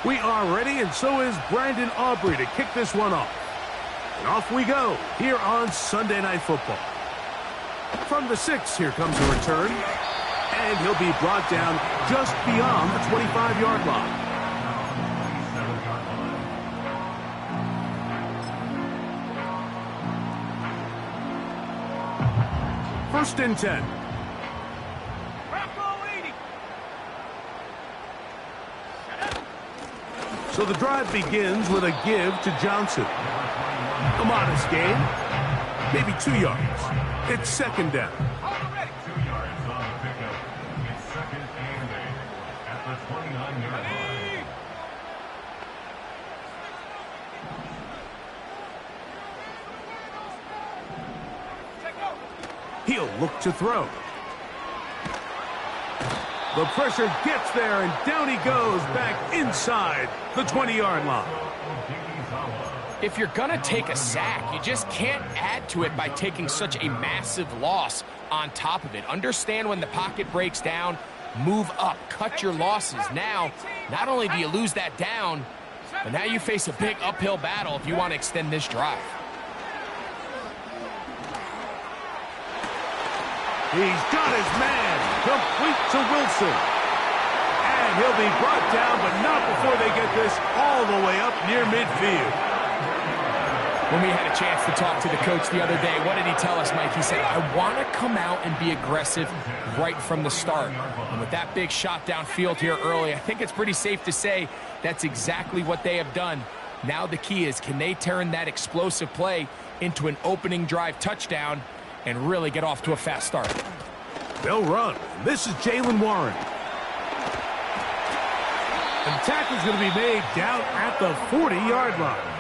We are ready, and so is Brandon Aubrey to kick this one off. And off we go here on Sunday Night Football. From the 6, here comes a return. And he'll be brought down just beyond the 25-yard line. First and 10. So the drive begins with a give to Johnson. A modest gain, maybe 2 yards. It's second down. 2 yards on the pickup. It's second and 8 at the 29-yard line. He'll look to throw. The pressure gets there, and down he goes back inside the 20-yard line. If you're going to take a sack, you just can't add to it by taking such a massive loss on top of it. Understand when the pocket breaks down, move up, cut your losses. Now, not only do you lose that down, but now you face a big uphill battle if you want to extend this drive. He's got his man, complete to Wilson. And he'll be brought down, but not before they get this all the way up near midfield. When we had a chance to talk to the coach the other day, what did he tell us, Mike? He said, I want to come out and be aggressive right from the start. And with that big shot downfield here early, I think it's pretty safe to say that's exactly what they have done. Now the key is, can they turn that explosive play into an opening drive touchdown and really get off to a fast start? They'll run. This is Jaylen Warren. And the tackle's going to be made down at the 40-yard line.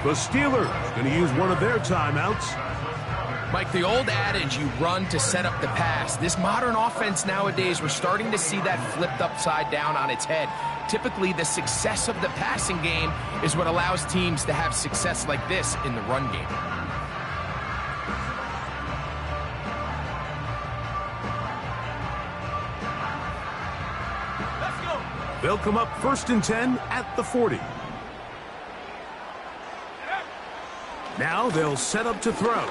The Steelers going to use one of their timeouts. Mike, the old adage, you run to set up the pass. This modern offense nowadays, we're starting to see that flipped upside down on its head. Typically, the success of the passing game is what allows teams to have success like this in the run game. They'll come up first and 10 at the 40. Now they'll set up to throw.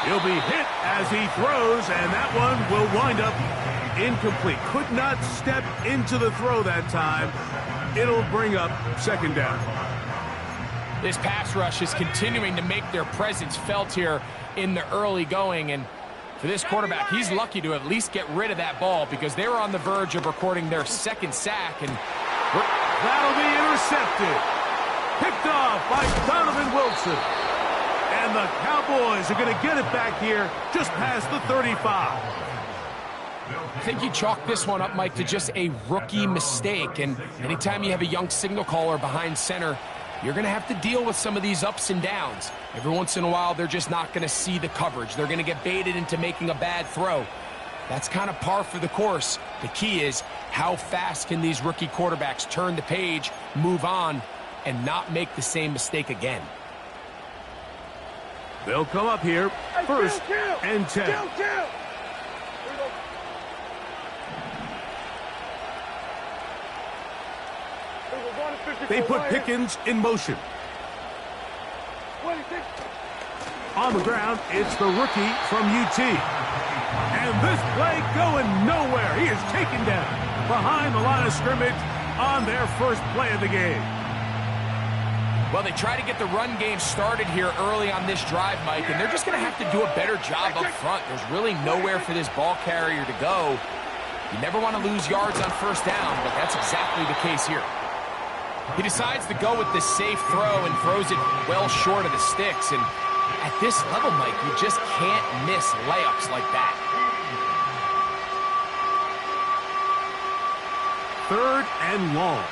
He'll be hit as he throws, and that one will wind up incomplete. Could not step into the throw that time. It'll bring up second down. This pass rush is continuing to make their presence felt here in the early going, and for this quarterback, he's lucky to at least get rid of that ball because they were on the verge of recording their second sack, and that'll be intercepted. Picked off by Donovan Wilson. And the Cowboys are going to get it back here just past the 35. I think you chalk this one up, Mike, to just a rookie mistake. And anytime you have a young signal caller behind center, you're going to have to deal with some of these ups and downs. Every once in a while, they're just not going to see the coverage. They're going to get baited into making a bad throw. That's kind of par for the course. The key is, how fast can these rookie quarterbacks turn the page, move on, and not make the same mistake again? They'll come up here first and 10. They put Pickens in motion. On the ground, it's the rookie from UT. And this play going nowhere. He is taken down behind the line of scrimmage on their first play of the game. Well, they try to get the run game started here early on this drive, Mike, and they're just going to have to do a better job up front. There's really nowhere for this ball carrier to go. You never want to lose yards on first down, but that's exactly the case here. He decides to go with this safe throw and throws it well short of the sticks. And at this level, Mike, you just can't miss layups like that. Third and long.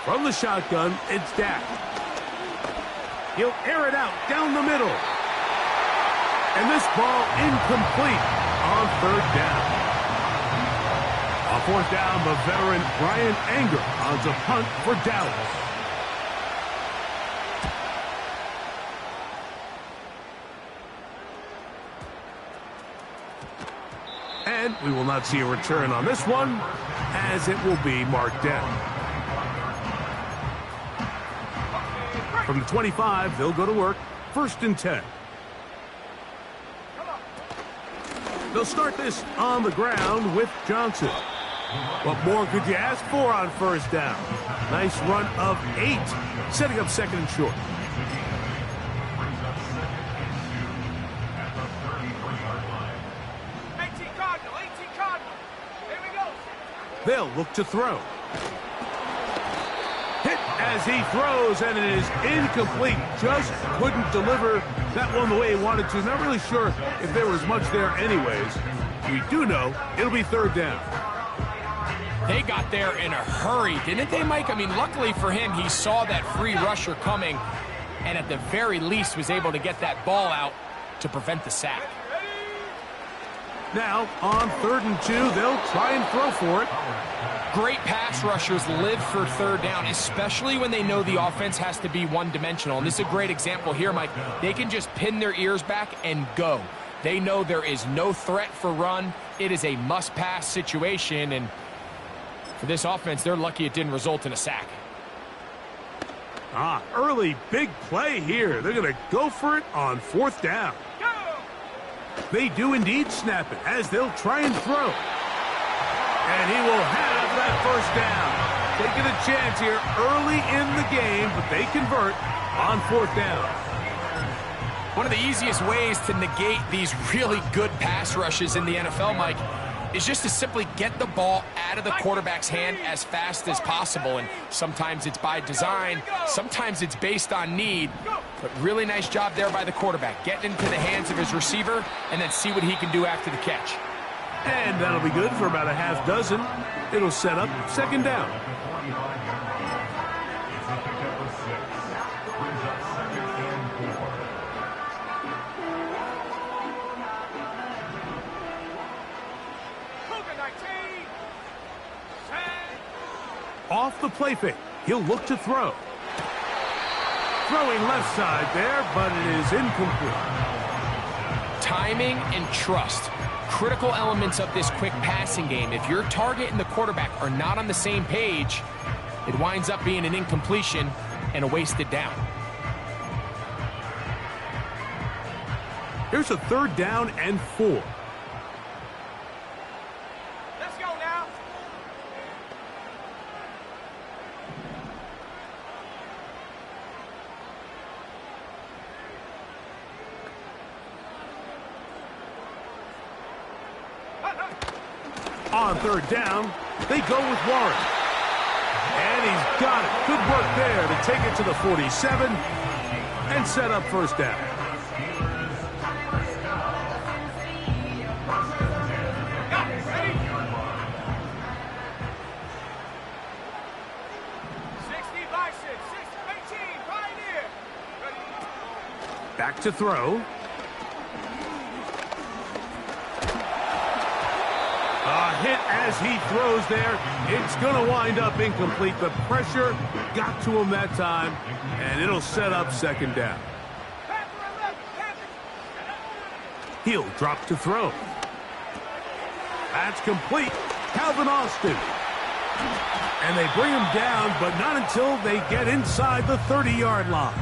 From the shotgun, it's Dak. He'll air it out down the middle. And this ball incomplete on third down. On fourth down, the veteran Brian Anger on the punt for Dallas. And we will not see a return on this one, as it will be marked down. From the 25, they'll go to work. 1st and 10. They'll start this on the ground with Johnson. What more could you ask for on first down? Nice run of 8, setting up 2nd and short. They'll look to throw. Hit as he throws, and it is incomplete. Just couldn't deliver that one the way he wanted to. Not really sure if there was much there anyways. We do know it'll be 3rd down. They got there in a hurry, didn't they, Mike? I mean, luckily for him, he saw that free rusher coming, and at the very least was able to get that ball out to prevent the sack. Now, on 3rd and 2, they'll try and throw for it. Great pass rushers live for 3rd down, especially when they know the offense has to be one-dimensional. And this is a great example here, Mike. They can just pin their ears back and go. They know there is no threat for run. It is a must-pass situation, and for this offense, they're lucky it didn't result in a sack. Early big play here. They're going to go for it on 4th down. They do indeed snap it as they'll try and throw. And he will have that 1st down. Taking a chance here early in the game, but they convert on 4th down. One of the easiest ways to negate these really good pass rushes in the NFL, Mike, is just to simply get the ball out of the quarterback's hand as fast as possible. And sometimes it's by design, sometimes it's based on need. But really nice job there by the quarterback, getting into the hands of his receiver and then see what he can do after the catch. And that'll be good for about a half dozen. It'll set up 2nd down. Off the play fake, he'll look to throw. Throwing left side there, but it is incomplete. Timing and trust, critical elements of this quick passing game. If your target and the quarterback are not on the same page, it winds up being an incompletion and a wasted down. Here's a 3rd down and 4. On 3rd down, they go with Warren. And he's got it. Good work there to take it to the 47 and set up 1st down. Back to throw. Hit as he throws there. It's going to wind up incomplete. The pressure got to him that time, and it'll set up 2nd down. He'll drop to throw. That's complete. Calvin Austin. And they bring him down, but not until they get inside the 30-yard line.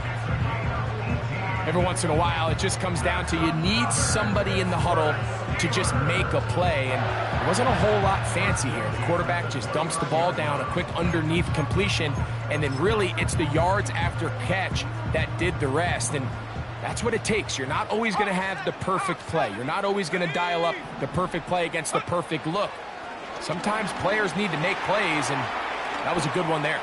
Every once in a while, it just comes down to you need somebody in the huddle to just make a play, and it wasn't a whole lot fancy here. The quarterback just dumps the ball down, a quick underneath completion, and then really it's the yards after catch that did the rest, and that's what it takes. You're not always going to have the perfect play. You're not always going to dial up the perfect play against the perfect look. Sometimes players need to make plays, and that was a good one there.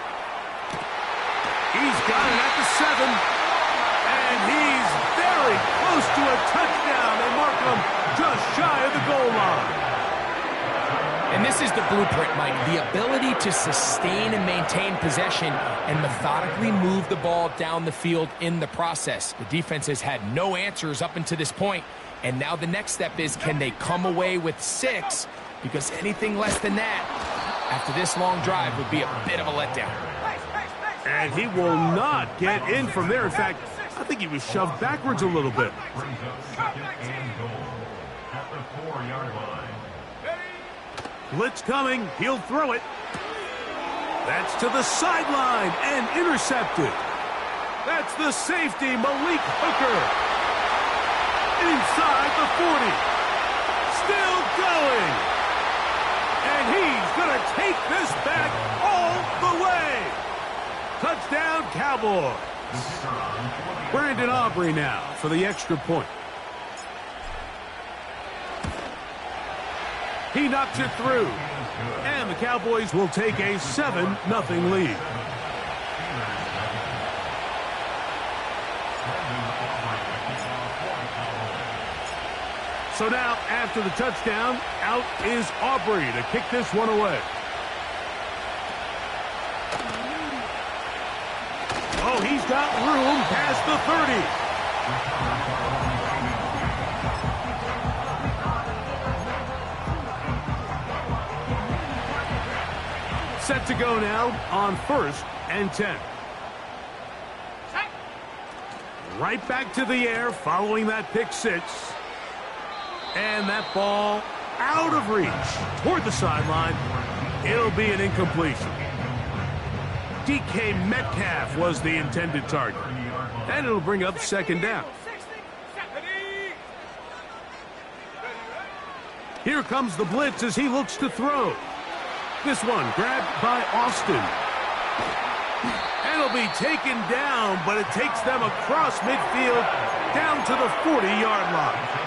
He's got it at the 7, and he's very close to a touchdown. They mark him just shy of the goal line. And this is the blueprint, Mike. The ability to sustain and maintain possession and methodically move the ball down the field in the process. The defense has had no answers up until this point, and now the next step is, can they come away with 6? Because anything less than that, after this long drive, would be a bit of a letdown. And he will not get in from there. In fact, I think he was shoved backwards a little bit. Brings up second and goal at the 4-yard line. Blitz coming. He'll throw it. That's to the sideline and intercepted. That's the safety, Malik Hooker. Inside the 40. Still going. And he's going to take this back all the way. Touchdown, Cowboys. Brandon Aubrey now for the extra point. He knocks it through. And the Cowboys will take a 7-0 lead. So now, after the touchdown, out is Aubrey to kick this one away. Oh, he's got room past the 30. Set to go now on 1st and 10. Right back to the air following that pick 6. And that ball out of reach toward the sideline. It'll be an incompletion. DK Metcalf was the intended target. And it'll bring up 2nd down. Here comes the blitz as he looks to throw. This one grabbed by Austin. And it'll be taken down, but it takes them across midfield down to the 40-yard line.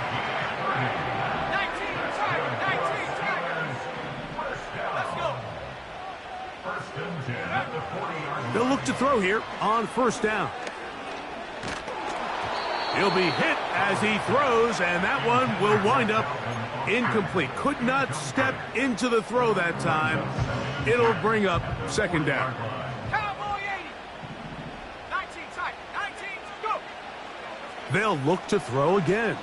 They'll look to throw here on 1st down. He'll be hit as he throws, and that one will wind up incomplete. Could not step into the throw that time. It'll bring up 2nd down. Cowboy 80. 19 tight. 19, go. They'll look to throw again.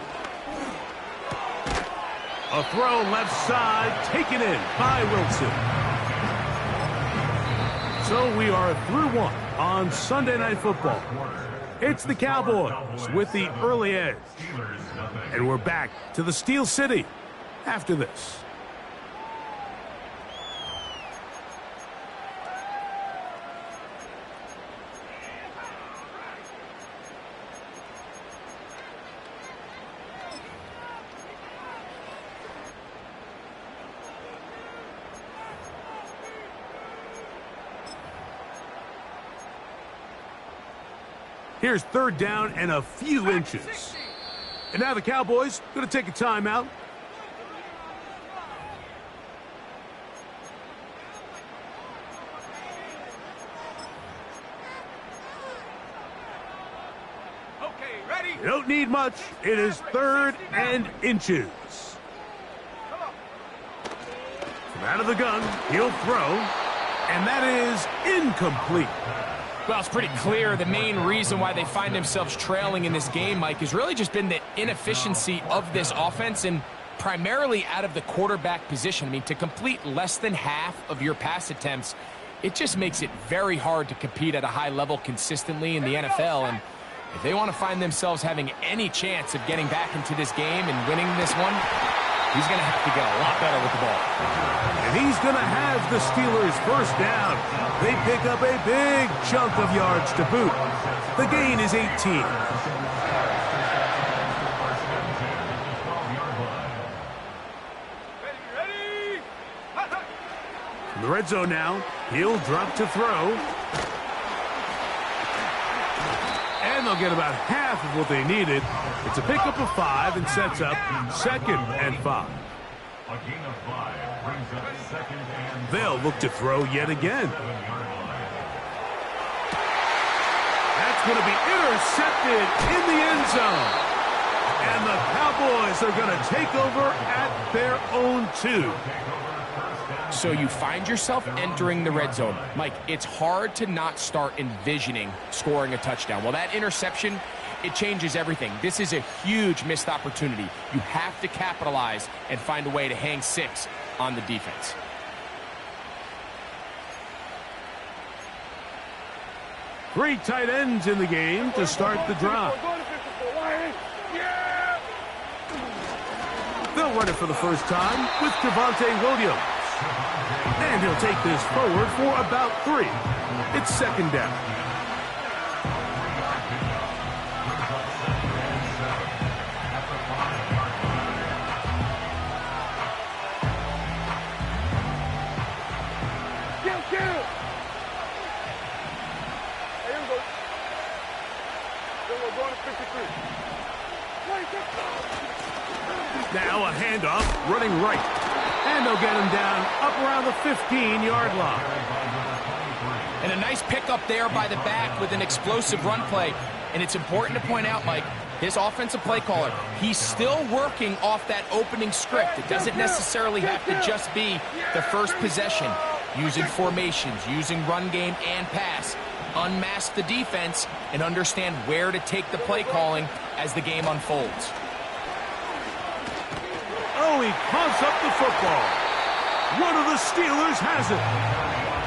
A throw left side, taken in by Wilson. So we are through 1 on Sunday Night Football. It's the Cowboys with the early edge. And we're back to the Steel City after this. Here's 3rd down and a few inches. And now the Cowboys going to take a timeout. Okay, ready? You don't need much. It is 3rd and inches. From out of the gun, he'll throw. And that is incomplete. Well, it's pretty clear the main reason why they find themselves trailing in this game, Mike, has really just been the inefficiency of this offense and primarily out of the quarterback position. I mean, to complete less than half of your pass attempts, it just makes it very hard to compete at a high level consistently in the NFL. And if they want to find themselves having any chance of getting back into this game and winning this one, he's going to have to get a lot better with the ball. And he's going to have the Steelers 1st down. They pick up a big chunk of yards to boot. The gain is 18. Ready? In the red zone now, he'll drop to throw. And they'll get about half of what they needed. It's a pickup of 5 and sets up 2nd and 5. A gain of 5 brings up 2nd and They'll look to throw yet again. That's going to be intercepted in the end zone. And the Cowboys are going to take over at their own 2. So you find yourself entering the red zone. Mike, it's hard to not start envisioning scoring a touchdown. Well, that interception, it changes everything. This is a huge missed opportunity. You have to capitalize and find a way to hang 6 on the defense. Three tight ends in the game to start the drive. They'll run it for the first time with Javonte Williams. And he'll take this forward for about 3. It's second down. Now a handoff, running right. And they'll get him down up around the 15-yard line. And a nice pickup there by the back with an explosive run play. And it's important to point out, Mike, his offensive play caller, he's still working off that opening script. It doesn't necessarily have to just be the first possession. Using formations, using run game and pass. Unmask the defense and understand where to take the play calling as the game unfolds. Oh, he pumps up the football. One of the Steelers has it.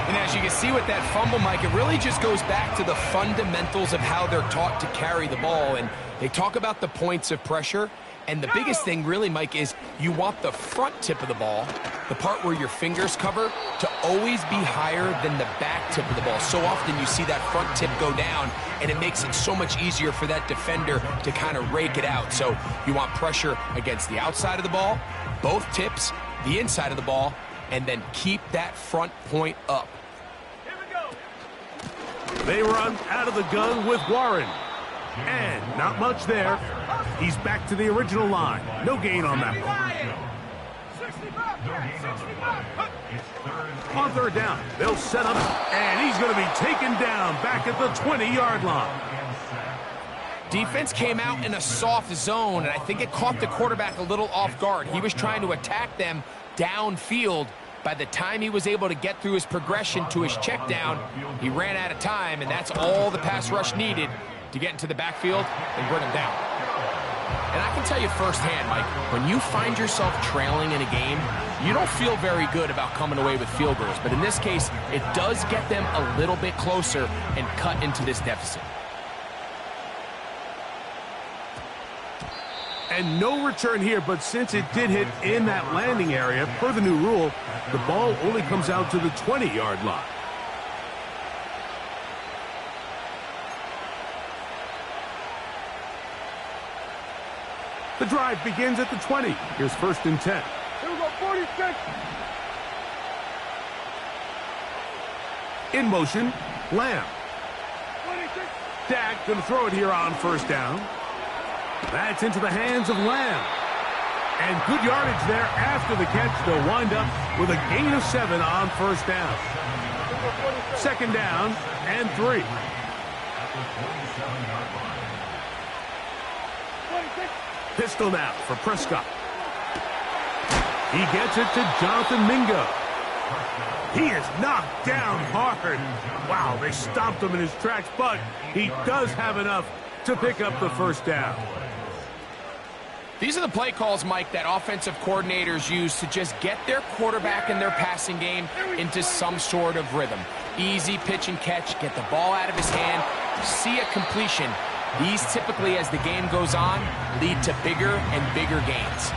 And as you can see with that fumble, Mike, it really just goes back to the fundamentals of how they're taught to carry the ball. And they talk about the points of pressure. And the biggest thing really, Mike, is you want the front tip of the ball, the part where your fingers cover, to always be higher than the back tip of the ball. So often you see that front tip go down, and it makes it so much easier for that defender to kind of rake it out. So you want pressure against the outside of the ball, both tips, the inside of the ball, and then keep that front point up. Here we go. They run out of the gun with Warren. And not much there. He's back to the original line. No gain on that one. 65. On third down, they'll set up, and he's going to be taken down back at the 20-yard line. Defense came out in a soft zone, and I think it caught the quarterback a little off guard. He was trying to attack them downfield. By the time he was able to get through his progression to his check down, he ran out of time, and that's all the pass rush needed to get into the backfield and bring him down. And I can tell you firsthand, Mike, when you find yourself trailing in a game, you don't feel very good about coming away with field goals. But in this case, it does get them a little bit closer and cut into this deficit. And no return here, but since it did hit in that landing area, per the new rule, the ball only comes out to the 20-yard line. The drive begins at the 20. Here's first and 10. Here we go, 46. In motion, Lamb. 26. Dak going to throw it here on first down. That's into the hands of Lamb. And good yardage there after the catch. They'll wind up with a gain of 7 on first down. Second down and 3. Pistol now for Prescott. He gets it to Jonathan Mingo. He is knocked down hard. Wow, they stopped him in his tracks, but he does have enough to pick up the first down. These are the play calls, Mike, that offensive coordinators use to just get their quarterback and their passing game into some sort of rhythm. Easy pitch and catch, get the ball out of his hand, see a completion. These typically, as the game goes on, lead to bigger and bigger gains.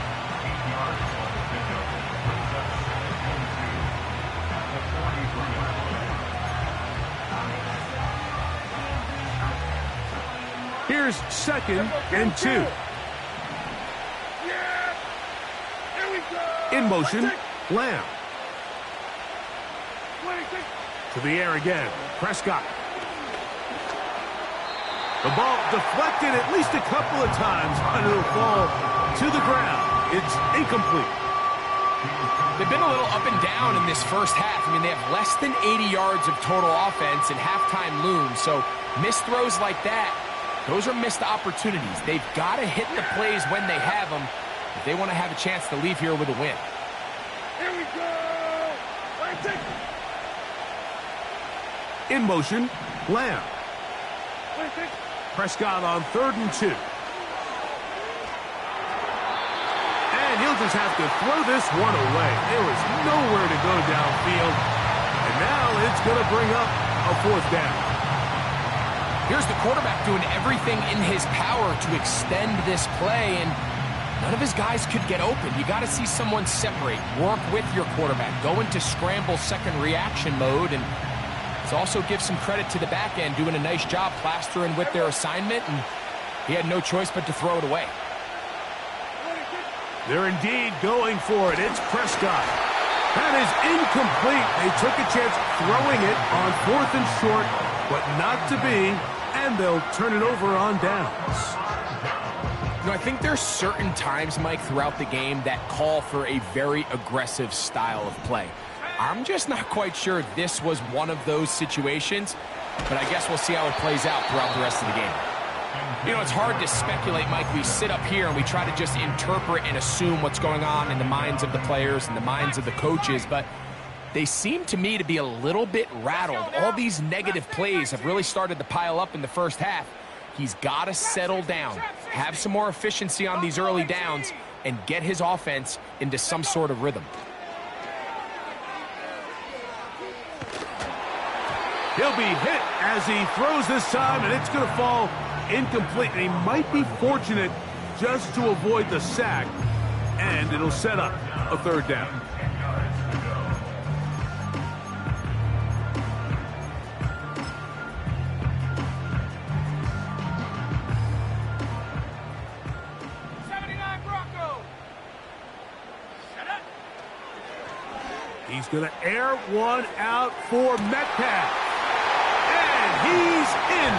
Here's second and 2. In motion, Lamb. To the air again, Prescott. The ball deflected at least a couple of times, and it'll fall to the ground. It's incomplete. They've been a little up and down in this first half. I mean, they have less than 80 yards of total offense, and halftime looms. So missed throws like that, those are missed opportunities. They've got to hit the plays when they have them if they want to have a chance to leave here with a win. Here we go! In motion, Lamb. Prescott on 3rd and 2. And he'll just have to throw this one away. There was nowhere to go downfield. And now it's going to bring up a 4th down. Here's the quarterback doing everything in his power to extend this play, and none of his guys could get open. You got to see someone separate, work with your quarterback, go into scramble second reaction mode, and let's also give some credit to the back end doing a nice job plastering with their assignment, and he had no choice but to throw it away. They're indeed going for it. It's Prescott. That is incomplete. They took a chance throwing it on 4th and short, but not to be, and they'll turn it over on downs. You know, I think there's certain times, Mike, throughout the game that call for a very aggressive style of play. I'm just not quite sure this was one of those situations, but I guess we'll see how it plays out throughout the rest of the game. You know, it's hard to speculate, Mike. We sit up here and we try to just interpret and assume what's going on in the minds of the players and the minds of the coaches, but they seem to me to be a little bit rattled. All these negative plays have really started to pile up in the first half. He's got to settle down, have some more efficiency on these early downs, and get his offense into some sort of rhythm. He'll be hit as he throws this time, and it's going to fall incomplete. And he might be fortunate just to avoid the sack, and it'll set up a 3rd down. He's going to air one out for Metcalf. And he's in.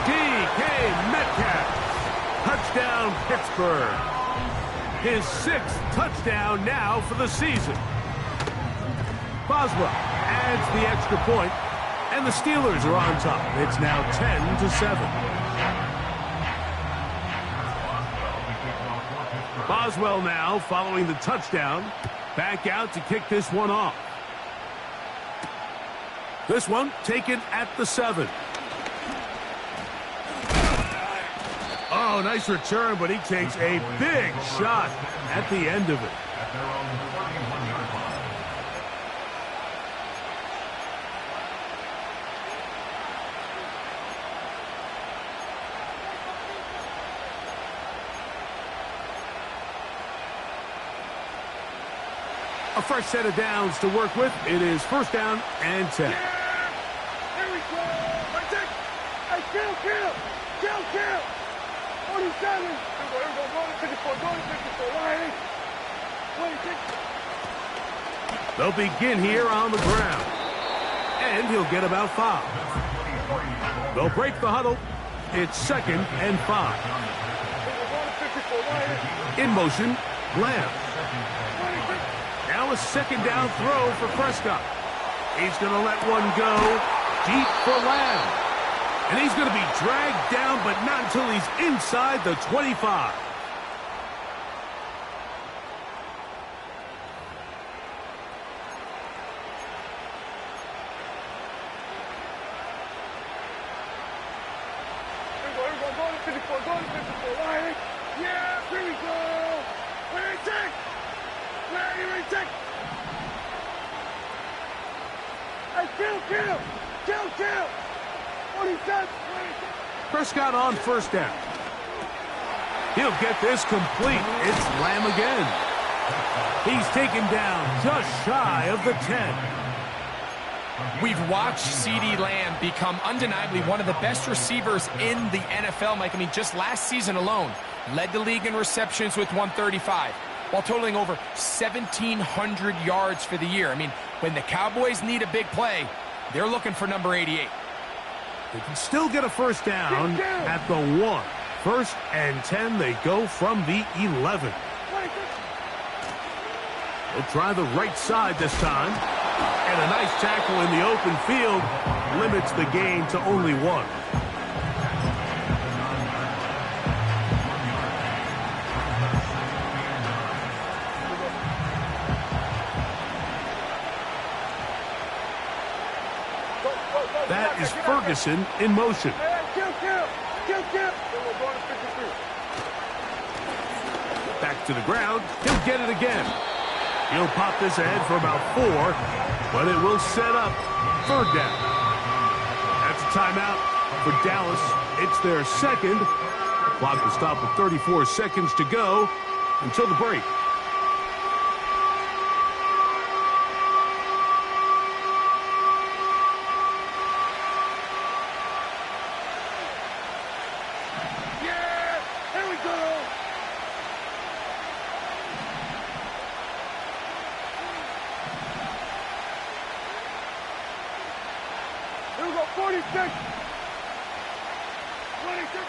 DK Metcalf. Touchdown, Pittsburgh. His 6th touchdown now for the season. Boswell adds the extra point, and the Steelers are on top. It's now 10-7. Boswell now following the touchdown. Back out to kick this one off. This one taken at the 7. Oh, nice return, but he takes a big shot at the end of it. A fresh set of downs to work with. It is 1st down and 10. Here we go. Hey, kill. 47. Here we go. Go to 54. They'll begin here on the ground. And he'll get about 5. They'll break the huddle. It's 2nd and 5. In motion, Lamb. Now a 2nd down throw for Prescott. He's going to let one go deep for Lamb. And he's going to be dragged down, but not until he's inside the 25. Go to 54. Yeah, here we go. Where you take? Hey, kill. 47. Prescott on 1st down. He'll get this complete. It's Lamb again. He's taken down just shy of the 10. We've watched CeeDee Lamb become undeniably one of the best receivers in the NFL, Mike. I mean, just last season alone, led the league in receptions with 135, while totaling over 1,700 yards for the year. I mean, when the Cowboys need a big play, they're looking for number 88. They can still get a 1st down at the 1. 1st and 10, they go from the 11. They'll try the right side this time. And a nice tackle in the open field limits the gain to only 1. Ferguson in motion. Hey, kill. Then we're going to 53. Back to the ground. He'll get it again. He'll pop this ahead for about 4, but it will set up 3rd down. That's a timeout for Dallas. It's their second. Clock will stop with 34 seconds to go until the break. Yeah, here we go. Here we go, 46. 26.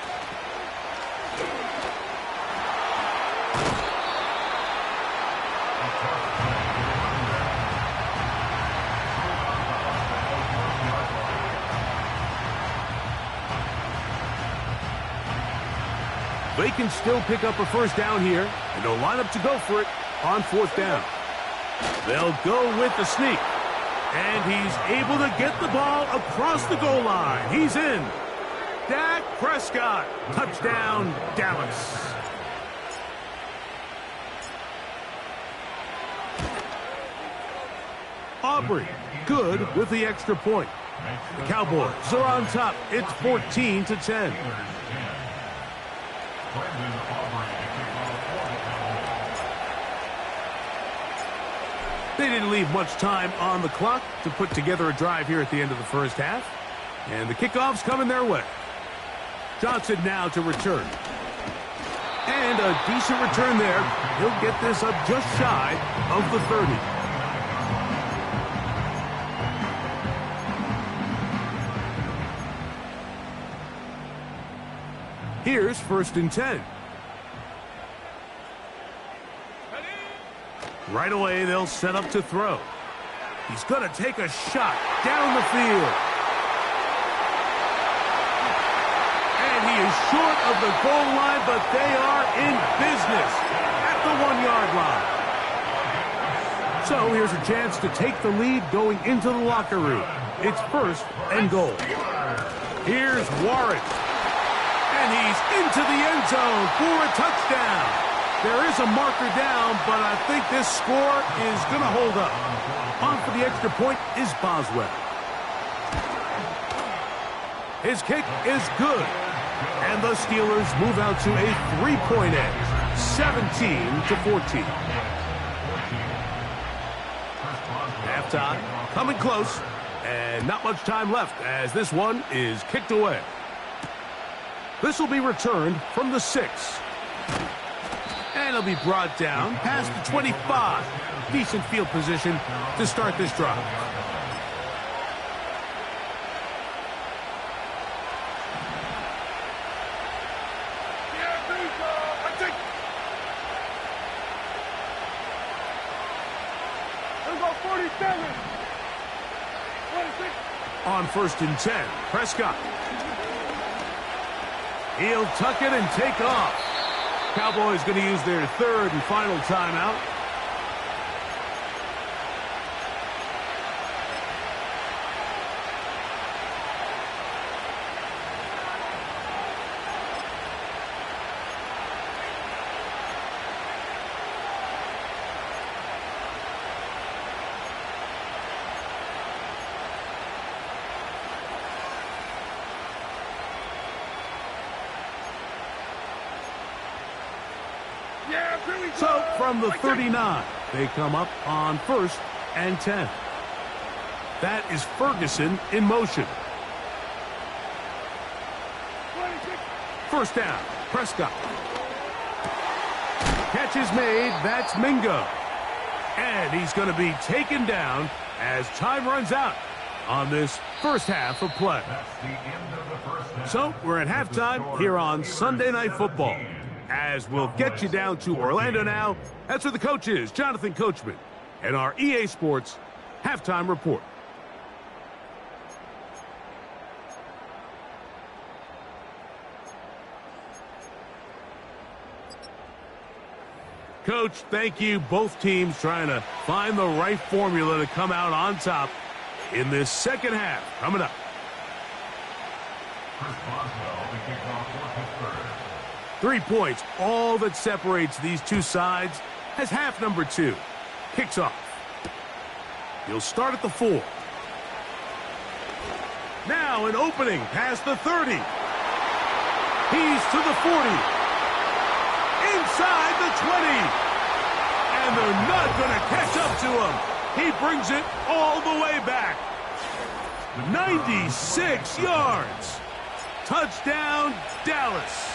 They can still pick up a 1st down here, and they'll line up to go for it on 4th down. They'll go with the sneak, and he's able to get the ball across the goal line. He's in. Dak Prescott, touchdown, Dallas. Aubrey, good with the extra point. The Cowboys are on top. It's 14-10. They didn't leave much time on the clock to put together a drive here at the end of the 1st half. And the kickoff's coming their way. Johnson now to return. And a decent return there. He'll get this up just shy of the 30. Here's 1st and 10. Right away, they'll set up to throw. He's going to take a shot down the field. And he is short of the goal line, but they are in business at the 1-yard line. So here's a chance to take the lead going into the locker room. It's 1st and goal. Here's Warren. And he's into the end zone for a touchdown. There is a marker down, but I think this score is going to hold up. On for the extra point is Boswell. His kick is good. And the Steelers move out to a 3-point edge, 17-14. Halftime, coming close, and not much time left as this one is kicked away. This will be returned from the 6. And it'll be brought down past the 25. Decent field position to start this drive. Yeah, here we go. Here we go, 47. 26. On 1st and 10, Prescott. He'll tuck it and take off. Cowboys going to use their 3rd and final timeout. Yeah, here we go. So from the 39, they come up on 1st and 10. That is Ferguson in motion. 26. 1st down, Prescott. Catch is made, that's Mingo. And he's going to be taken down as time runs out on this 1st half of play. So we're at halftime here on Sunday Night Football. As we'll get you down to Orlando now. That's where the coach is, Jonathan Coachman, and our EA Sports Halftime Report. Coach, thank you. Both teams trying to find the right formula to come out on top in this 2nd half. Coming up. Chris Boswell, the kickoff for Pittsburgh. 3 points, all that separates these two sides, as half number 2 kicks off. He'll start at the 4. Now an opening past the 30. He's to the 40. Inside the 20. And they're not going to catch up to him. He brings it all the way back. 96 yards. Touchdown, Dallas.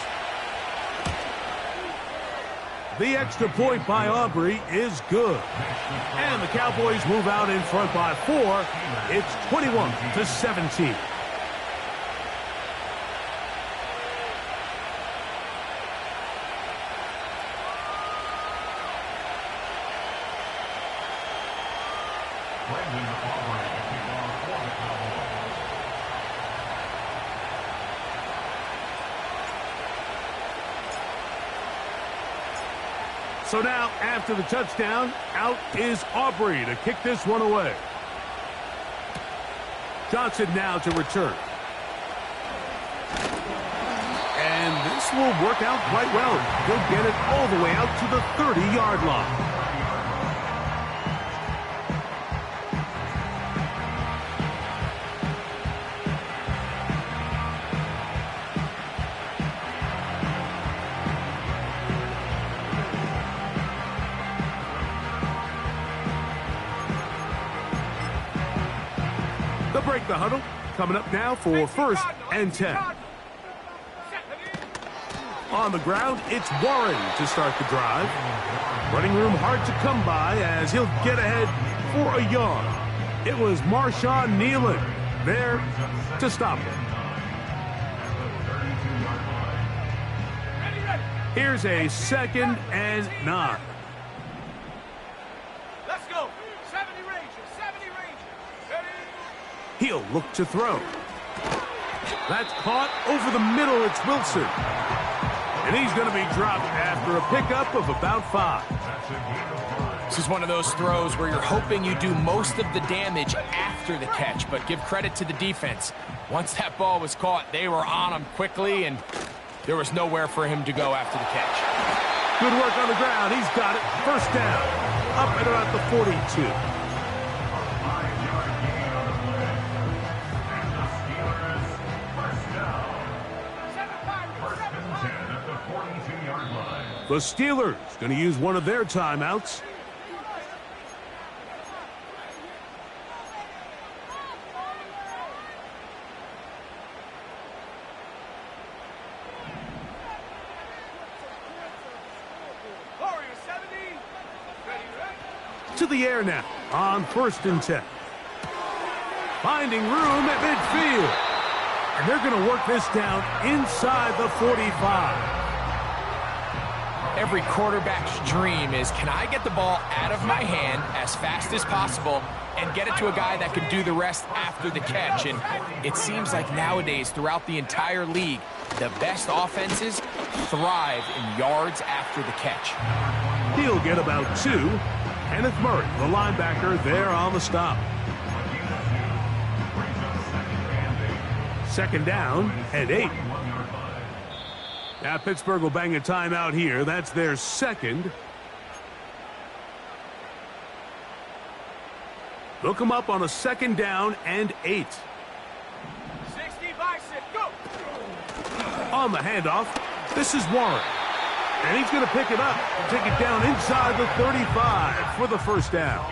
The extra point by Aubrey is good. And the Cowboys move out in front by 4. It's 21-17. So now, after the touchdown, out is Aubrey to kick this one away. Johnson now to return. And this will work out quite well. He'll get it all the way out to the 30-yard line. They'll break the huddle. Coming up now for 1st and 10. On the ground, it's Warren to start the drive. Running room hard to come by as he'll get ahead for a yard. It was Marshawn Nealon there to stop him. Here's a 2nd and 9. Let's go. 70 Rangers, 70 Rangers. Ready? He'll look to throw. That's caught over the middle. It's Wilson. And he's going to be dropped after a pickup of about 5. This is one of those throws where you're hoping you do most of the damage after the catch, but give credit to the defense. Once that ball was caught, they were on him quickly, and there was nowhere for him to go after the catch. Good work on the ground. He's got it. 1st down. Up at about the 42. The Steelers going to use one of their timeouts. To the air now on 1st and 10. Finding room at midfield. And they're going to work this down inside the 45. Every quarterback's dream is, can I get the ball out of my hand as fast as possible and get it to a guy that can do the rest after the catch? And it seems like nowadays, throughout the entire league, the best offenses thrive in yards after the catch. He'll get about 2. Kenneth Murray, the linebacker, there on the stop. 2nd down and 8. Now Pittsburgh will bang a timeout here. That's their 2nd. Look them up on a 2nd down and 8. 60 by 6, go! On the handoff, this is Warren. And he's going to pick it up and take it down inside the 35 for the 1st down.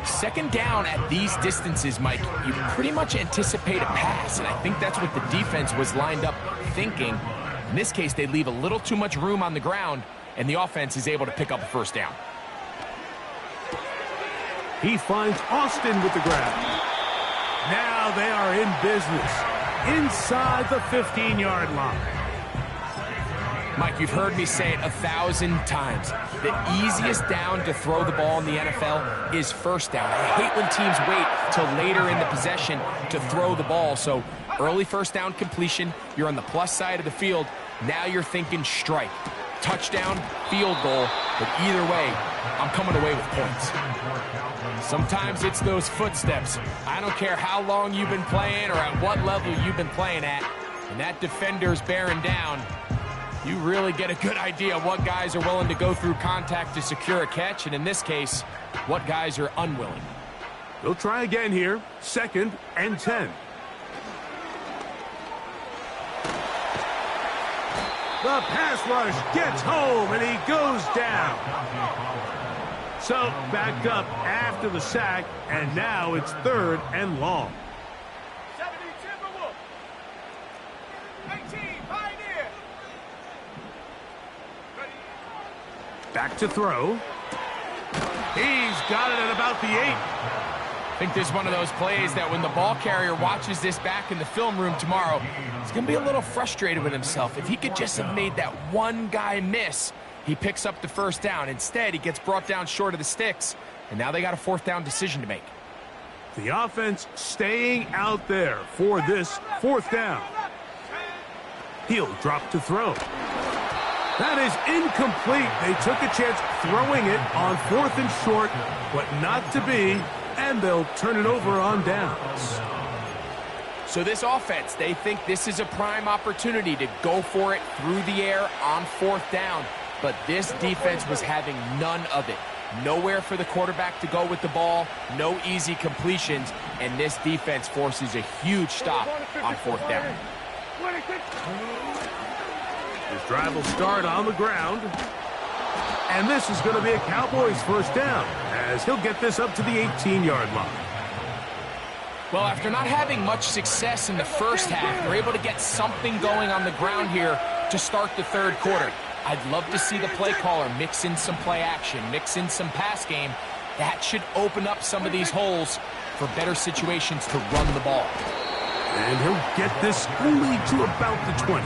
2nd down at these distances, Mike, you pretty much anticipate a pass, and I think that's what the defense was lined up thinking. In this case, they leave a little too much room on the ground, and the offense is able to pick up a 1st down. He finds Austin with the grab. Now they are in business inside the 15-yard line. Mike, you've heard me say it 1,000 times. The easiest down to throw the ball in the NFL is 1st down. I hate when teams wait till later in the possession to throw the ball. So early 1st down completion, you're on the plus side of the field. Now you're thinking strike. touchdown, field goal, but either way, I'm coming away with points. Sometimes it's those footsteps. I don't care how long you've been playing or at what level you've been playing at, and that defender's bearing down. You really get a good idea of what guys are willing to go through contact to secure a catch, and in this case, what guys are unwilling. They'll try again here. 2nd and 10. The pass rush gets home, and he goes down. So, backed up after the sack, and now it's 3rd and long. 70 Timberwolf. 18 Pioneer. Back to throw. He's got it at about the 8. I think this is one of those plays that when the ball carrier watches this back in the film room tomorrow, he's going to be a little frustrated with himself. If he could just have made that one guy miss, he picks up the first down. Instead, he gets brought down short of the sticks, and now they got a 4th down decision to make. The offense staying out there for this 4th down. He'll drop to throw. That is incomplete. They took a chance throwing it on 4th and short, but not to be, and they'll turn it over on downs. So this offense, they think this is a prime opportunity to go for it through the air on 4th down, but this defense was having none of it. Nowhere for the quarterback to go with the ball, no easy completions, and this defense forces a huge stop on 4th down. His drive will start on the ground. And this is going to be a Cowboys 1st down, as he'll get this up to the 18-yard line. Well, after not having much success in the first half, they're able to get something going on the ground here to start the 3rd quarter. I'd love to see the play caller mix in some play action, mix in some pass game. That should open up some of these holes for better situations to run the ball. And he'll get this only to about the 20.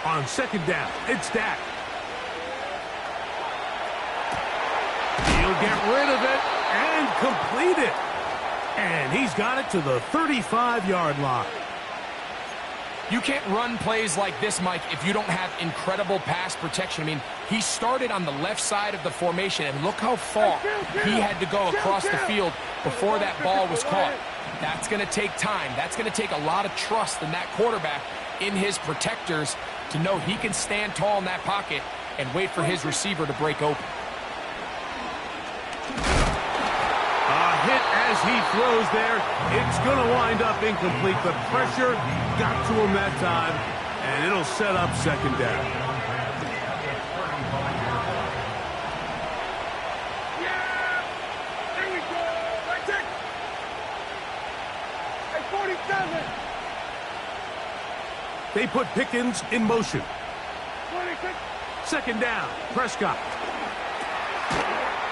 On 2nd down, it's Dak. He'll get rid of it and complete it. And he's got it to the 35-yard line. You can't run plays like this, Mike, if you don't have incredible pass protection. I mean, he started on the left side of the formation, and look how far he had to go across the field before that ball was caught. That's going to take time. That's going to take a lot of trust in that quarterback, in his protectors, to know he can stand tall in that pocket and wait for his receiver to break open. A hit as he throws there. It's going to wind up incomplete. The pressure got to him that time, and it'll set up 2nd down. Yeah! Here we go! That's it! Hey, 47! They put Pickens in motion. 26! 2nd down, Prescott.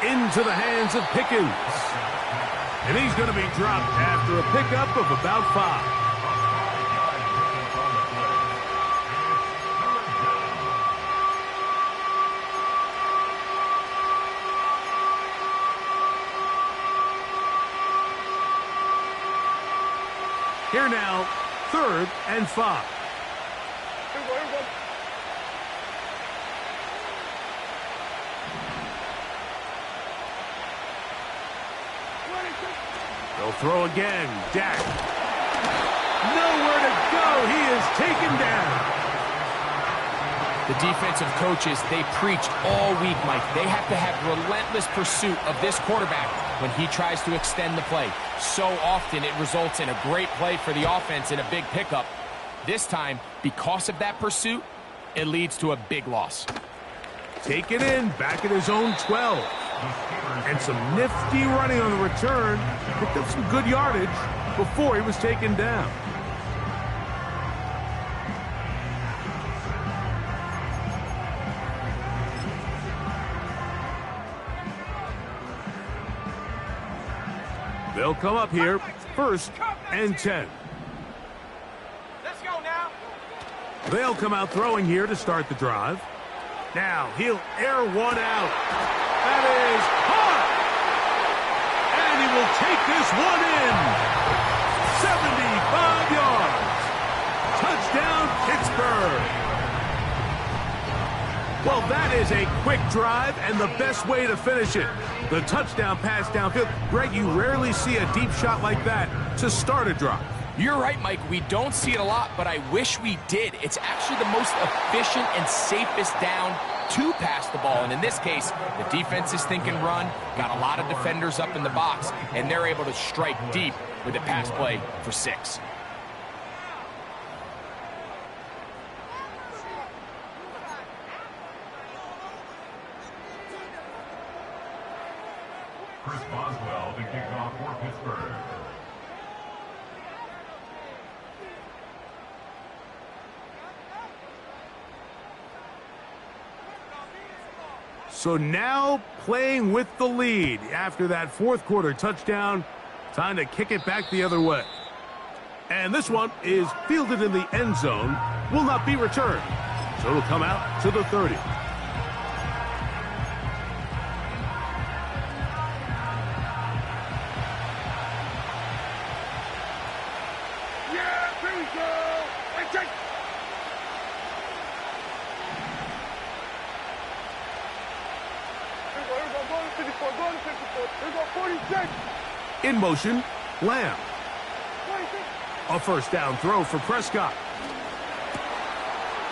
Into the hands of Pickens. And he's going to be dropped after a pickup of about 5. Here now, 3rd and 5. Here we go, here we go. They'll throw again. Dak. Nowhere to go. He is taken down. The defensive coaches, they preach all week, Mike. They have to have relentless pursuit of this quarterback when he tries to extend the play. So often it results in a great play for the offense and a big pickup. This time, because of that pursuit, it leads to a big loss. Taken in, back at his own 12. And some nifty running on the return. Picked up some good yardage before he was taken down. They'll come up here, 1st and 10. Let's go now. They'll come out throwing here to start the drive. Now he'll air one out. That is hot. And he will take this one in. 75 yards. Touchdown, Pittsburgh. Well, that is a quick drive and the best way to finish it. The touchdown pass downfield. Greg, you rarely see a deep shot like that to start a drive. You're right, Mike. We don't see it a lot, but I wish we did. It's actually the most efficient and safest down to pass the ball. And in this case, the defense is thinking run, got a lot of defenders up in the box, and they're able to strike deep with a pass play for 6. Chris Boswell to kick off for Pittsburgh. So now playing with the lead after that 4th quarter touchdown. Time to kick it back the other way. And this one is fielded in the end zone. Will not be returned. So it'll come out to the 30. Yeah, here we go. And take. Here we go, go to 54, go to 54. Here we go, 46. In motion, Lamb. 26. A 1st down throw for Prescott.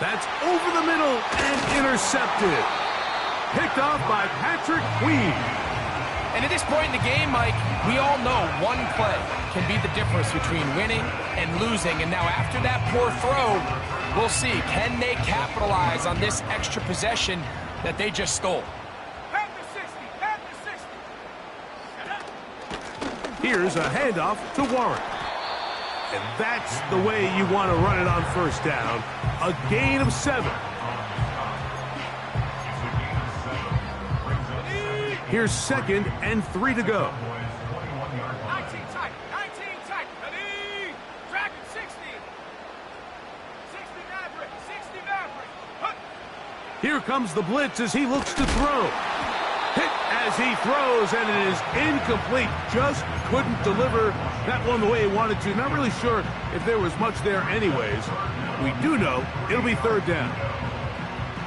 That's over the middle and intercepted. Picked off by Patrick Queen. And at this point in the game, Mike, we all know one play can be the difference between winning and losing. And now after that poor throw, we'll see, can they capitalize on this extra possession that they just stole? Pass the 60, pass the 60. Here's a handoff to Warren. And that's the way you want to run it on 1st down. A gain of 7. Here's 2nd and 3 to go. 19 tight, 19 tight. Ready? Track it, 60. 60 Maverick, 60 Maverick. Hup. Here comes the blitz as he looks to throw. Hit as he throws, and it is incomplete. Just couldn't deliver that one the way he wanted to. Not really sure if there was much there anyways. We do know it'll be 3rd down.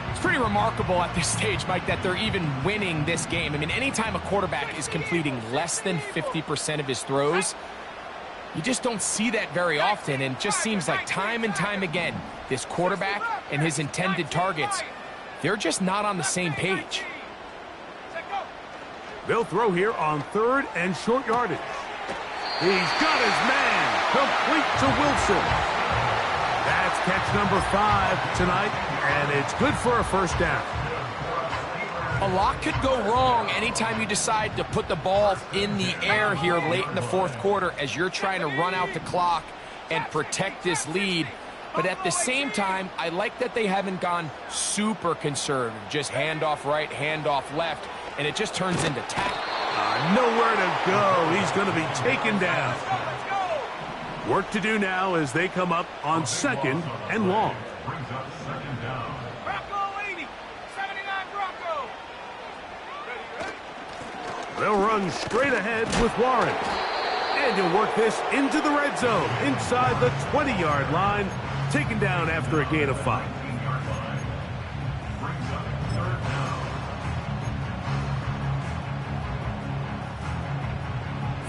It's pretty remarkable at this stage, Mike, that they're even winning this game. I mean, anytime a quarterback is completing less than 50% of his throws, you just don't see that very often. And it just seems like time and time again, this quarterback and his intended targets, they're just not on the same page. They'll throw here on 3rd and short yardage. He's got his man complete to Wilson. That's catch number 5 tonight, and it's good for a 1st down. A lot could go wrong anytime you decide to put the ball in the air here late in the 4th quarter as you're trying to run out the clock and protect this lead. But at the same time, I like that they haven't gone super conservative. Just handoff right, handoff left, and it just turns into tackle. Nowhere to go. He's going to be taken down. Work to do now as they come up on 2nd and long. Brings up 2nd down. Bronco 80, 79 Bronco. Ready? They'll run straight ahead with Warren. And he'll work this into the red zone, inside the 20-yard line, taken down after a gain of 5. 19-yard line. Brings up 3rd down.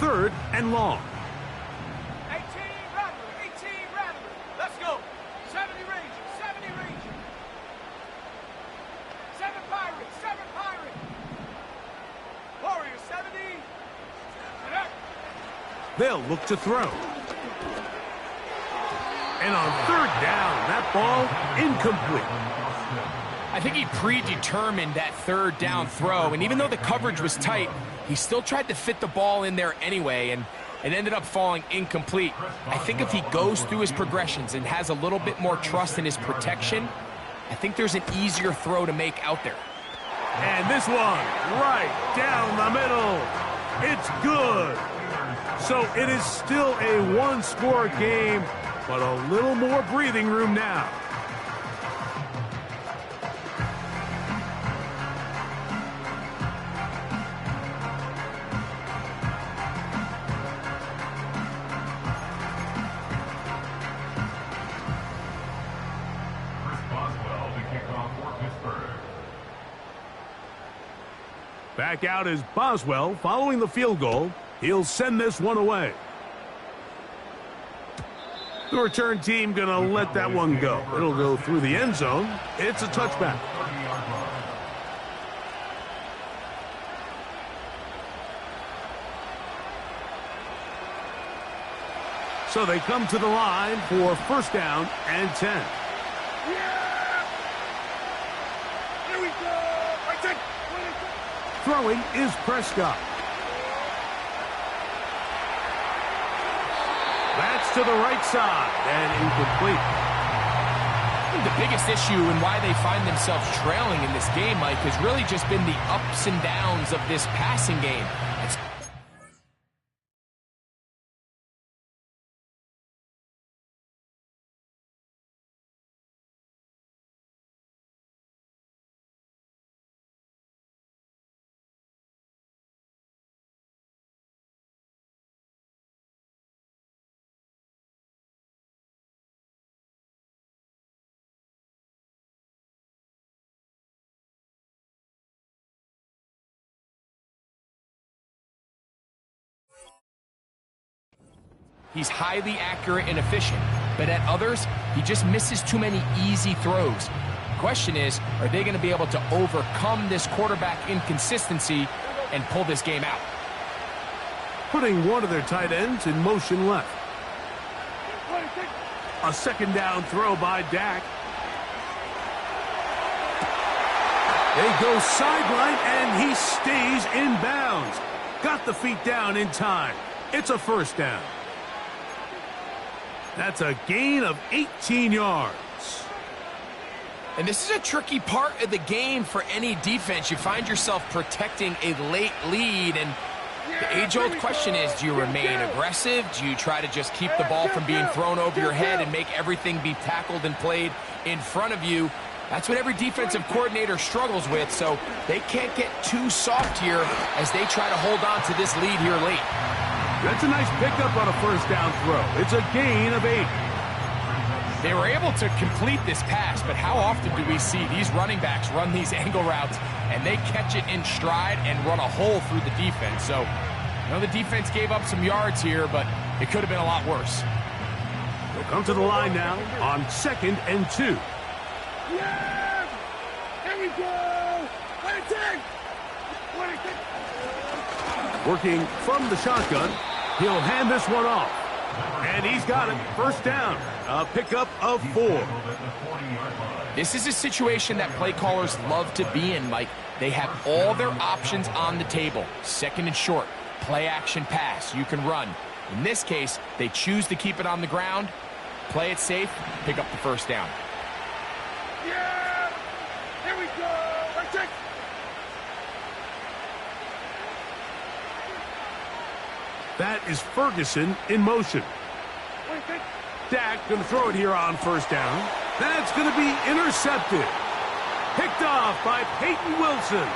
3rd and long. 18 Rattler. Let's go. 70 Ranger, 70 Ranger. 7 Pirate. Warrior 70. And up. They'll look to throw. And on 3rd down, that ball incomplete. I think he predetermined that 3rd down throw, and even though the coverage was tight, he still tried to fit the ball in there anyway, and it ended up falling incomplete. I think if he goes through his progressions and has a little bit more trust in his protection, I think there's an easier throw to make out there. And this one, right down the middle. It's good. So it is still a one-score game, but a little more breathing room now. Back out is Boswell following the field goal. He'll send this one away. The return team going to let that one go. It'll go through the end zone. It's a touchback. So they come to the line for first down and 10. Yeah! Here we go! I take. Throwing is Prescott. That's to the right side and incomplete. The biggest issue and why they find themselves trailing in this game, Mike, has really just been the ups and downs of this passing game. He's highly accurate and efficient, but at others, he just misses too many easy throws. The question is, are they going to be able to overcome this quarterback inconsistency and pull this game out? Putting one of their tight ends in motion left. A second down throw by Dak. They go sideline, and he stays in bounds. Got the feet down in time. It's a first down. That's a gain of 18 yards. And this is a tricky part of the game for any defense. You find yourself protecting a late lead, and the age-old question is, do you remain aggressive? Do you try to just keep the ball from being thrown over your head and make everything be tackled and played in front of you? That's what every defensive coordinator struggles with, so they can't get too soft here as they try to hold on to this lead here late. That's a nice pickup on a first down throw. It's a gain of 8. They were able to complete this pass, but how often do we see these running backs run these angle routes and they catch it in stride and run a hole through the defense? So, I know the defense gave up some yards here, but it could have been a lot worse. They'll come to the line now on 2nd and 2. Yeah! Here we go! Let it take! Working from the shotgun, he'll hand this one off. And he's got it. First down. A pickup of 4. This is a situation that play callers love to be in, Mike. They have all their options on the table. 2nd and short, play action pass. You can run. In this case, they choose to keep it on the ground, play it safe, pick up the first down. Yeah! Here we go! I take. That is Ferguson in motion. Dak going to throw it here on first down. That's going to be intercepted. Picked off by Peyton Wilson.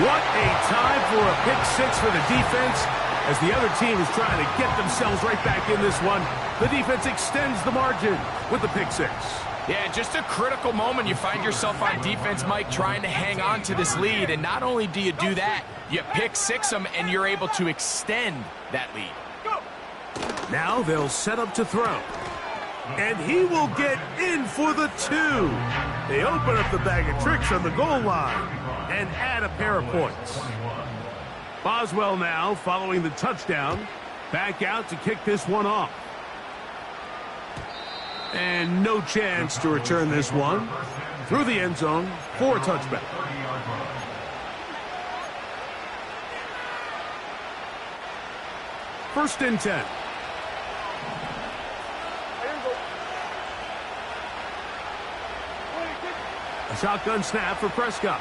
What a time for a pick 6 for the defense. As the other team is trying to get themselves right back in this one, the defense extends the margin with the pick 6. Yeah, just a critical moment. You find yourself on defense, Mike, trying to hang on to this lead. And not only do you do that, you pick 6 them, and you're able to extend that lead. Now they'll set up to throw. And he will get in for the 2. They open up the bag of tricks on the goal line and add a pair of points. Boswell now following the touchdown. Back out to kick this one off. And no chance to return this one through the end zone for a touchback. First and 10. A shotgun snap for Prescott.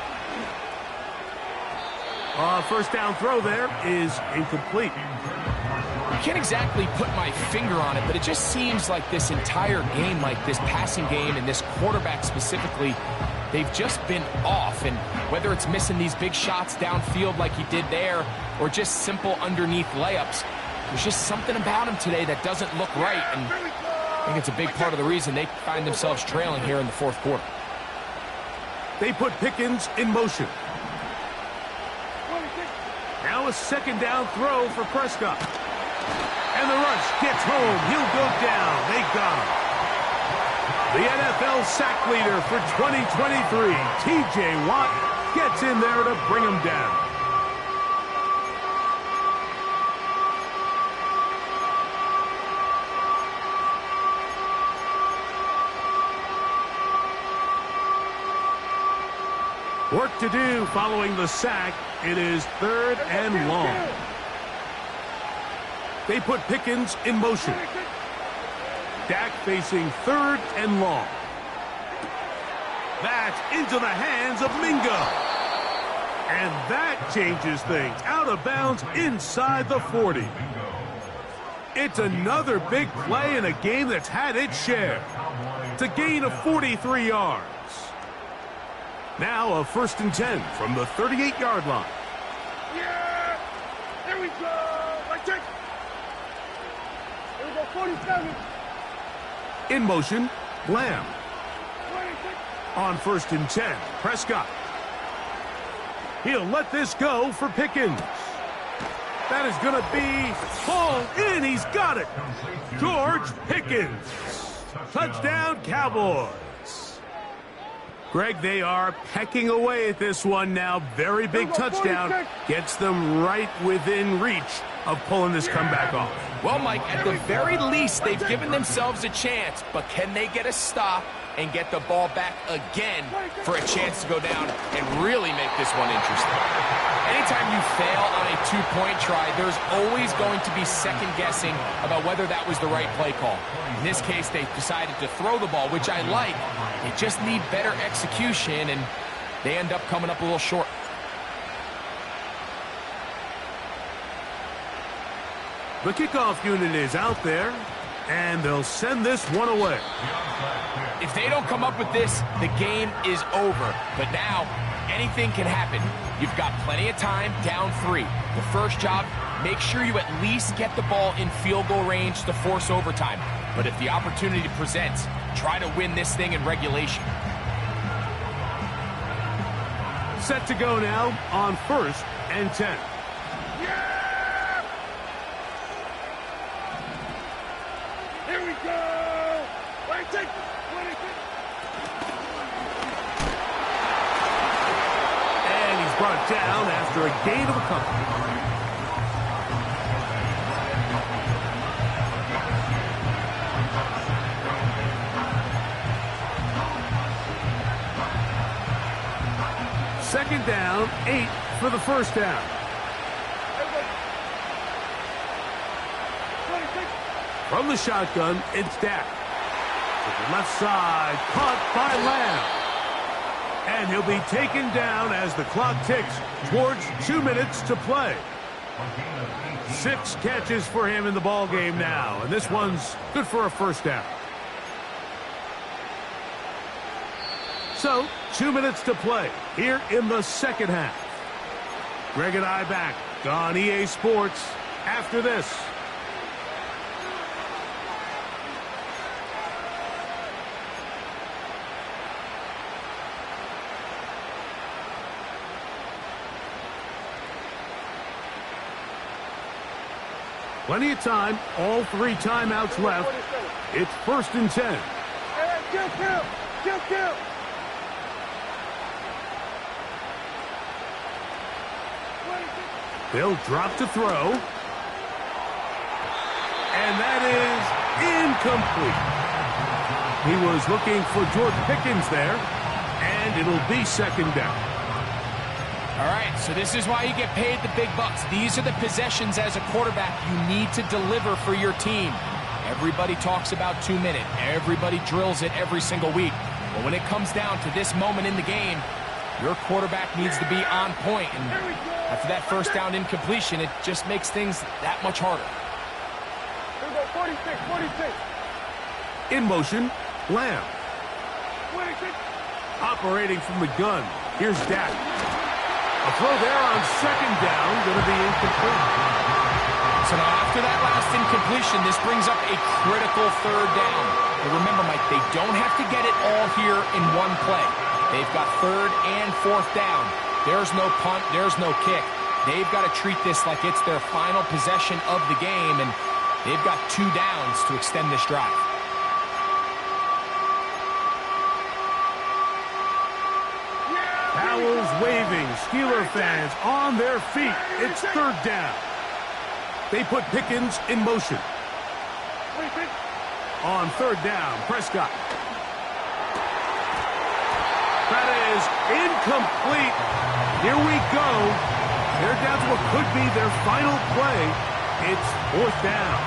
First down throw there is incomplete. I can't exactly put my finger on it, but it just seems like this entire game, like this passing game and this quarterback specifically, they've just been off. And whether it's missing these big shots downfield like he did there or just simple underneath layups, there's just something about him today that doesn't look right. And I think it's a big part of the reason they find themselves trailing here in the fourth quarter. They put Pickens in motion. Now a second down throw for Prescott. And the rush gets home. He'll go down. They got him. The NFL sack leader for 2023, T.J. Watt, gets in there to bring him down. Work to do following the sack. It is 3rd and long. They put Pickens in motion. Dak facing 3rd and long. That's into the hands of Mingo. And that changes things. Out of bounds inside the 40. It's another big play in a game that's had its share. It's a gain of 43 yards. Now a 1st and 10 from the 38-yard line. Yeah! There we go! Right check! There we go, 47. In motion, Lamb. 26. On 1st and 10, Prescott. He'll let this go for Pickens. That is going to be pulled in. He's got it. George Pickens. Touchdown, Cowboys. Greg, they are pecking away at this one now. Very big touchdown. Gets them right within reach of pulling this comeback off. Well, Mike, at the very least, they've given themselves a chance, but can they get a stop and get the ball back again for a chance to go down and really make this one interesting? Anytime you fail on a two-point try, there's always going to be second-guessing about whether that was the right play call. In this case, they decided to throw the ball, which I like. They just need better execution, and they end up coming up a little short. The kickoff unit is out there, and they'll send this one away. If they don't come up with this, the game is over. But now, anything can happen. You've got plenty of time, down 3. The first job, make sure you at least get the ball in field goal range to force overtime. But if the opportunity presents, try to win this thing in regulation. Set to go now on 1st and 10. Yeah! Here we go! Right check! 26. And he's brought down after a gain of a couple. Second down, 8 for the first down. 26. From the shotgun, it's Dak. To the left side, caught by Lamb. And he'll be taken down as the clock ticks towards 2 minutes to play. 6 catches for him in the ball game now, and this one's good for a first down. So, 2 minutes to play here in the second half. Greg and I back on EA Sports after this. Plenty of time, all 3 timeouts left. It's 1st and 10. Hey, kill. They'll drop to throw. And that is incomplete. He was looking for George Pickens there, and it'll be second down. All right, so this is why you get paid the big bucks. These are the possessions as a quarterback you need to deliver for your team. Everybody talks about 2 minutes. Everybody drills it every single week. But when it comes down to this moment in the game, your quarterback needs to be on point. And after that first down incompletion, it just makes things that much harder. Here we go, 46, 46. In motion, Lamb. 26. Operating from the gun. Here's Dak. A throw there on second down, going to be incomplete. So now after that last incompletion, this brings up a critical third down. But remember, Mike, they don't have to get it all here in one play. They've got third and fourth down. There's no punt, there's no kick. They've got to treat this like it's their final possession of the game, and they've got 2 downs to extend this drive. Towels waving, Steeler fans on their feet. It's third down. They put Pickens in motion. On third down, Prescott. That is incomplete. Here we go. They're down to what could be their final play. It's fourth down.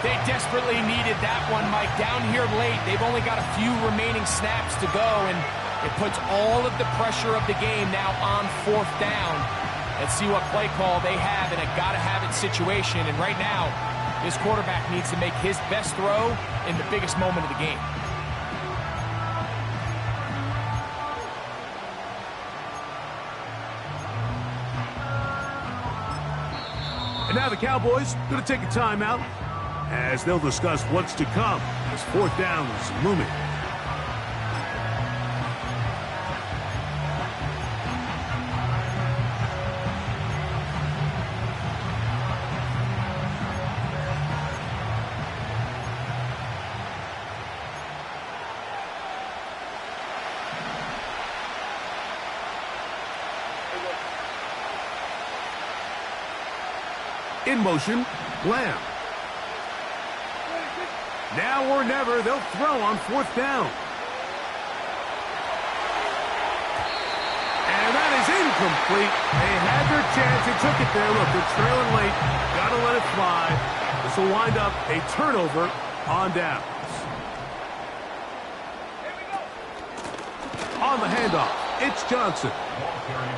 They desperately needed that one, Mike. Down here late, they've only got a few remaining snaps to go, and it puts all of the pressure of the game now on fourth down. Let's see what play call they have in a gotta-have-it situation. And right now, this quarterback needs to make his best throw in the biggest moment of the game. And now the Cowboys going to take a timeout as they'll discuss what's to come as fourth down is looming. In motion, Lamb. Now or never, they'll throw on fourth down. And that is incomplete. They had their chance. They took it there. Look, they're trailing late. Got to let it fly. This will wind up a turnover on downs. On the handoff, it's Johnson.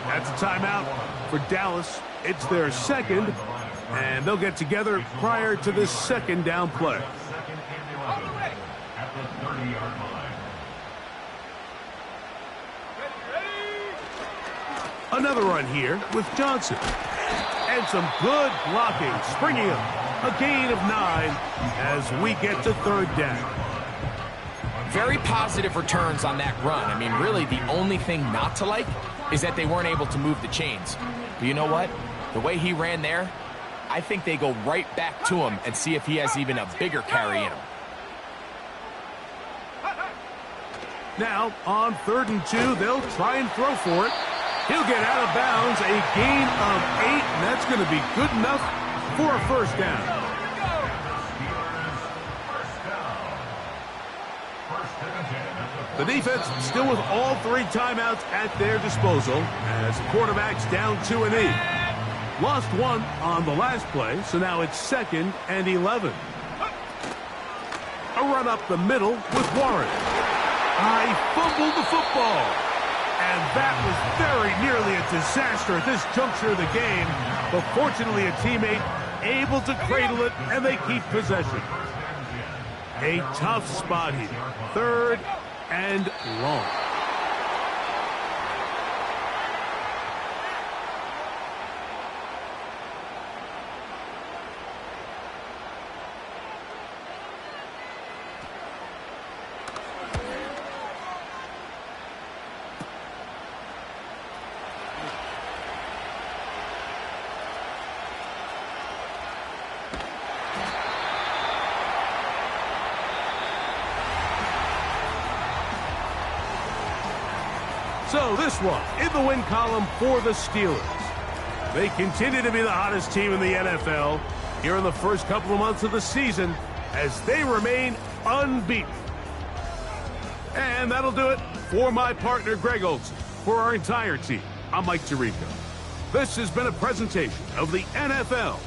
That's a timeout for Dallas. It's their second. And they'll get together prior to this second down play. Second and 11 at the 30-yard line. Another run here with Johnson. And some good blocking, springing him. A gain of 9 as we get to third down. Very positive returns on that run. I mean, really, the only thing not to like is that they weren't able to move the chains. But you know what? The way he ran there, I think they go right back to him and see if he has even a bigger carry in him. Now, on 3rd and 2, they'll try and throw for it. He'll get out of bounds, a gain of 8, and that's going to be good enough for a first down. The defense still with all 3 timeouts at their disposal as quarterbacks down 2 and 8. Lost 1 on the last play, so now it's 2nd and 11. A run up the middle with Warren. He fumbled the football. And that was very nearly a disaster at this juncture of the game. But fortunately, a teammate able to cradle it, and they keep possession. A tough spot here. 3rd and long. So this one in the win column for the Steelers. They continue to be the hottest team in the NFL here in the first couple of months of the season as they remain unbeaten. And that'll do it for my partner, Greg Olson. For our entire team, I'm Mike Tirico. This has been a presentation of the NFL